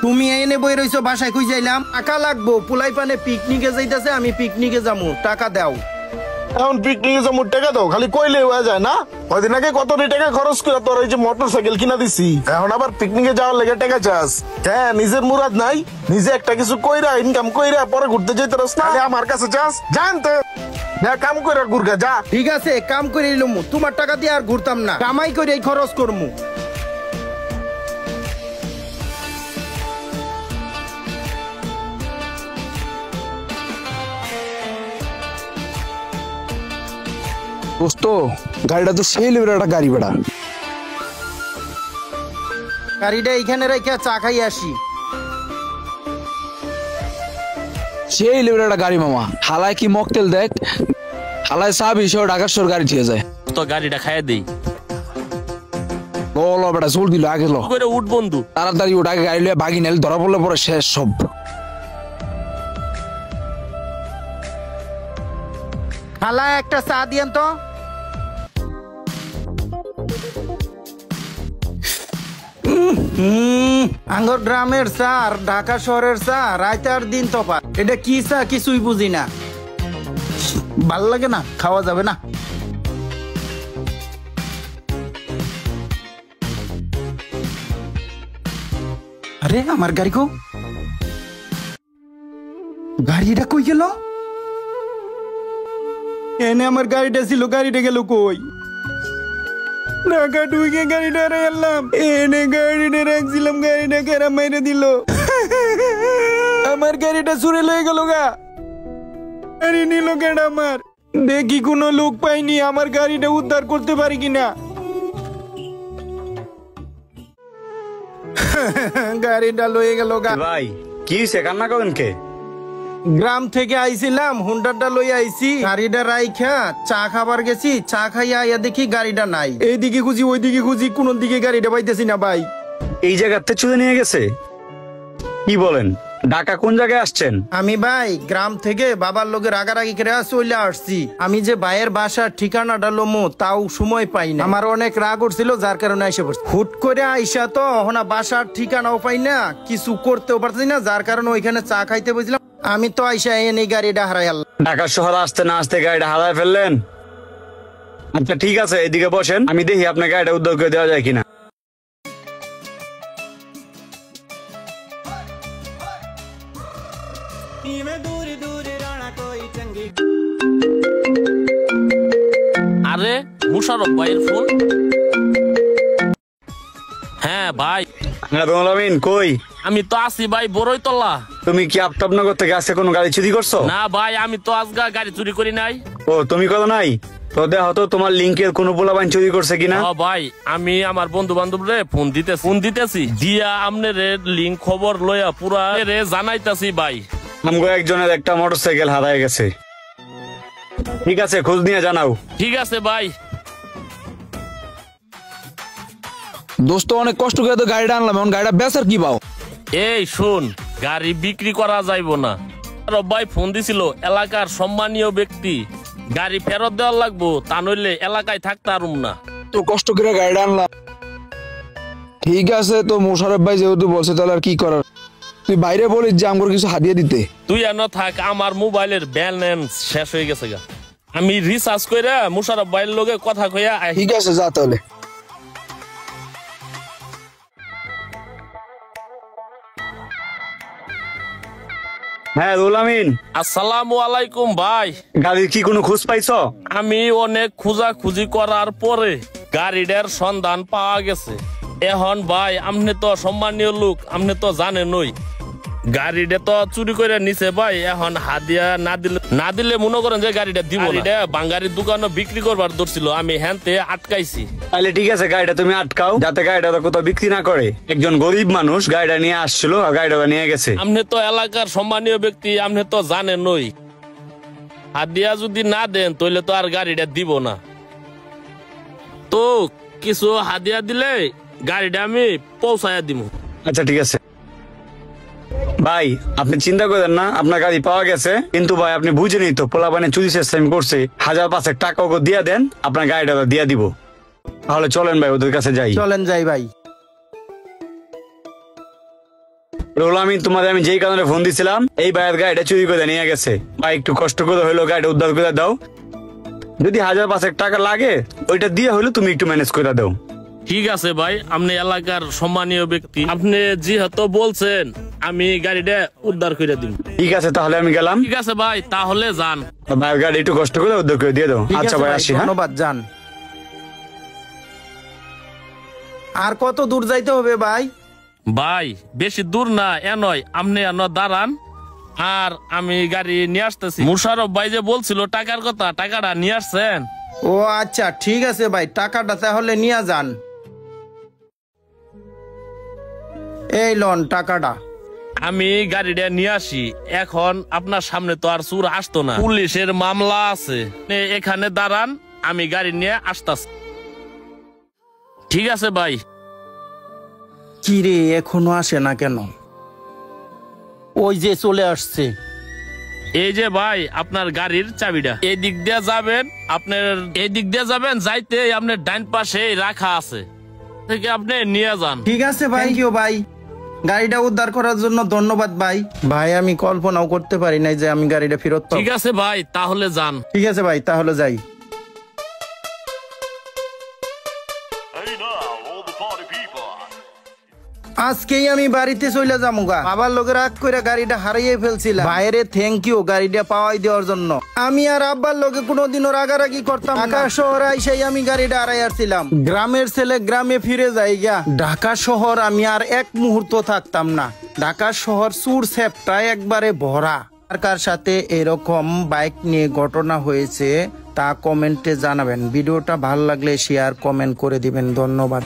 তুমি এনে বই রইছো বাসায় কই যাইলাম টাকা লাগবো পুলাই পানে পিকনিকে যাইতাছে আমি পিকনিকে যামু টাকা দাও এখন পিকনিকে যাবো টাকা দাও খালি কইলে হয়ে যায় না কয়দিন আগে কত টাকা খরচ করে তোর এই যে মোটরসাইকেল কিনা দিছি এখন আবার পিকনিকে যাওয়ার লেগে টাকা চাস হ্যাঁ নিজের মুরাদ নাই নিজে একটা কিছু কইরা ইনকাম কইরা পরে ঘুরতে যাইতে রস না আমার কাছে চাস জানতে কাম কইরা ঘুরগা যা ঠিক আছে কাম করে এলুমু তোমার টাকা দিয়ে আর ঘুরতাম না কামাই করে খরচ করমু দোস্ত গাড়িটা তো সেই লেভেলের একটা গাড়ি বেড়া গাড়িটা এইখানে রেখে চা খাই আসি সেই লেভেলের একটা গাড়ি মামা হালায় কি মকটেল দেখ হালায় চা বিষয় ঢাকার শহর গাড়ি ঠিক যায় তো গাড়িটা খাইয়ে দেই বলো বেটা চল দিল আগে লো করে উঠ বন্ধু তাড়াতাড়ি ওটা আগে গাড়ি লিয়ে বাগি নাইলে ধরা পড়লে পরে শেষ সব খালা একটা চা দিয়েন তো আঙ্গর গ্রামের চা আর ঢাকা শহরের চা রাইতার দিন তফাৎ এটা কি চা কিছুই বুঝি না ভাল লাগে না খাওয়া যাবে না আরে আমার গাড়ি কো গাড়িটা কই গেল এনে আমার গাড়িটা ছিল গাড়িটা গেল কই ঢাকা ঢুকে গাড়িটা এলাম এনে গাড়িটা রাখছিলাম গাড়িটা কেরা মেরে দিল আমার গাড়িটা চুরে লয়ে গেল গা গাড়ি নিল কেডা আমার দেখি কোনো লোক পাইনি আমার গাড়িটা উদ্ধার করতে পারি কিনা গাড়িটা লয়ে গেল গা ভাই কি হইছে কান্না করেন কে গ্রাম থেকে আইছিলাম হুন্ডারটা লই আইছি গাড়িটা রাইখা চা খাবার গেছি চা খাইয়া আইয়া দেখি গাড়িটা নাই এইদিকে খুঁজি ওইদিকে খুঁজি কোন দিকে গাড়িটা পাইতেছি না ভাই এই জায়গাতে চুরে নিয়ে গেছে কি বলেন ঢাকা কোন জায়গায় আসছেন আমি ভাই গ্রাম থেকে বাবার লোকের রাগারাগি করে চলে আসছি আমি যে ভাইয়ের বাসার ঠিকানাটা লমো তাও সময় পাই না আমার অনেক রাগ উঠছিল যার কারণে আইসা পড়ছি হুট করে আইসা তো হনা বাসার ঠিকানাও পাই না কিছু করতেও পারছি না যার কারণে ওইখানে চা খাইতে বসছিলাম আমি তো আইসা এনে গাড়িটা হারাই আল্লাহ ঢাকা শহর আসতে না আসতে গাড়িটা হারায় ফেললেন আচ্ছা ঠিক আছে এদিকে বসেন আমি দেখি আপনার গাড়িটা উদ্ধার করে দেওয়া যায় কিনা আরে মুশারফ ভাইয়ের ফোন হ্যাঁ ভাই আমিন কই আমি তো আছি ভাই বড়ইতলা তুমি কি আফতাবনগর থেকে আজকে কোনো গাড়ি চুরি করছো না ভাই আমি তো আজকে গাড়ি চুরি করি নাই ও তুমি করো নাই তো দেখো তো তোমার লিঙ্কের কোনো পোলাপান চুরি করছে কিনা ভাই আমি আমার বন্ধু বান্ধব রে ফোন দিতেছি দিয়া আমনে রে লিঙ্ক খবর লইয়া পুরা রে জানাইতাছি ভাই আমগো একজনের একটা মোটরসাইকেল হারায় গেছে ঠিক আছে খোঁজ নিয়ে জানাও ঠিক আছে ভাই দোস্ত অনেক কষ্ট করে তো গাড়িটা আনলাম এখন গাড়িটা বেচার কি পাও এই শুন গাড়ি বিক্রি করা যাইব না ভাই ফোন দিছিল এলাকার সম্মানীয় ব্যক্তি গাড়ি ফেরত দেওয়ার লাগবো তা নইলে এলাকায় থাকতে পারুম না তো কষ্ট করে গাড়িটা আনলাম ঠিক আছে তো মোশারফ ভাই যেহেতু বলছে তাহলে আর কি করার তুই বাইরে বলিস যে আমার কিছু হাদিয়া দিতে তুই এনে থাক আমার মোবাইলের ব্যালেন্স শেষ হয়ে গেছে গা আমি রিচার্জ কইরা মুশারফ ভাইয়ের লগে কথা কইয়া ঠিক আছে যা তাহলে হ্যাঁ রুলামিন আসসালামু আলাইকুম ভাই গাড়ির কি কোনো খোঁজ পাইছো আমি অনেক খুঁজাখুঁজি করার পরে গাড়িটার সন্ধান পাওয়া গেছে এখন ভাই আপনি তো সম্মানীয় লোক আপনি তো জানেনই গাড়িটা তো চুরি করে নিছে ভাই এখন হাদিয়া না দিলে মনে করেন যে গাড়িটা দিব না বাঙ্গারির দোকানে বিক্রি করবার ধরছিল আমি হ্যান্তে আটকাইছি তাহলে ঠিক আছে গাড়িটা তুমি আটকাও যাতে গাড়িটা কোথাও বিক্রি না করে একজন গরিব মানুষ গাড়িটা নিয়ে আসছিল আর গাড়িটা নিয়ে গেছে আপনি তো এলাকার সম্মানীয় ব্যক্তি আপনি তো জানেনই হাদিয়া যদি না দেন তাহলে তো আর গাড়িটা দিব না তো কিছু হাদিয়া দিলে গাড়িটা আমি পৌঁছায়া দিব আচ্ছা ঠিক আছে ভাই আপনি চিন্তা করেন না আপনার গাড়ি পাওয়া গেছে কিন্তু ভাই আপনি বুঝেনি তো পোলাপানে চুরি সিস্টেম করছে 1000-500 টাকা ওকে দিয়ে দেন আপনার গাড়িটা দিয়ে দিব তাহলে চলেন ভাই ওদের কাছে যাই চলেন যাই ভাই রোল আমি তোমাদের আমি যেই কারণে ফোন দিছিলাম, এই ভাইয়ের গাড়িটা চুরি করে নিয়ে গেছে। ভাই একটু কষ্ট করে হইলো গাড়িটা উদ্ধার করে দাও। যদি 1000-5 টাকা লাগে ওইটা দিয়ে হইলো তুমি একটু ম্যানেজ করে দাও। ঠিক আছে ভাই, আপনি এলাকার সম্মানীয় ব্যক্তি, আপনি যেহেতু বলছেন আমি গাড়িটা উদ্ধার করে দিব। ঠিক আছে তাহলে আমি গেলাম। ঠিক আছে ভাই, তাহলে যান। ভাইয়ের গাড়ি একটু কষ্ট করে উদ্ধার করে দিয়ে দাও। ঠিক আচ্ছা আছে ভাই ভাই, আসি। হ্যাঁ ধন্যবাদ, যান। আর কত দূর যাইতে হবে ভাই? ভাই বেশি দূর না, এ নয়, আপনি দাঁড়ান আর আমি গাড়ি নিয়ে আসতেছি। মুশারফ ভাই যে বলছিল টাকার কথা, টাকাটা নিয়ে আসছেন? ও আচ্ছা, ঠিক আছে ভাই, টাকাটা তাহলে নিয়ে যান। এই লন টাকাটা। আমি গাড়িটা নিয়ে আসি। এখন আপনার সামনে তো আর চুর আসতো না, পুলিশের মামলা আছে। এখানে দাঁড়ান, আমি গাড়ি নিয়ে আসতেছি। ঠিক আছে ভাই। কি রে, এখনো আসে না কেন? ওই যে চলে আসছে। এই যে ভাই আপনার গাড়ির চাবিটা, এই দিক দিয়ে যাবেন, আপনার এই দিক দিয়ে যাবেন, যাইতে আপনার ডাইন পাশে রাখা আছে, থেকে আপনি নিয়ে যান। ঠিক আছে ভাই, থ্যাংক ইউ ভাই, গাড়িটা উদ্ধার করার জন্য ধন্যবাদ ভাই। ভাই আমি কল্পনাও করতে পারি নাই যে আমি গাড়িটা ফেরত পাবো। ঠিক আছে ভাই, তাহলে যান। ঠিক আছে ভাই, তাহলে যাই। আজকেই আমি বাড়িতে চলে যাবো গা। বাবার লোকের রাগ করে গাড়িটা হারিয়ে ফেলছিলাম। বাইরে থ্যাংক ইউ গাড়িটা পাওয়াই দেওয়ার জন্য। আমি আর আব্বার লোকে কোনোদিনও রাগারাগি করতাম না। ঢাকা শহরে আইসাই আমি গাড়িটা হারাই আসছিলাম। গ্রামের ছেলে গ্রামে ফিরে যাই গা। ঢাকা শহর আমি আর এক মুহূর্ত থাকতাম না। ঢাকা শহর চুর সেপটায় একবারে ভরা। কার সাথে এরকম বাইক নিয়ে ঘটনা হয়েছে তা কমেন্টে জানাবেন। ভিডিওটা ভালো লাগলে শেয়ার কমেন্ট করে দিবেন। ধন্যবাদ।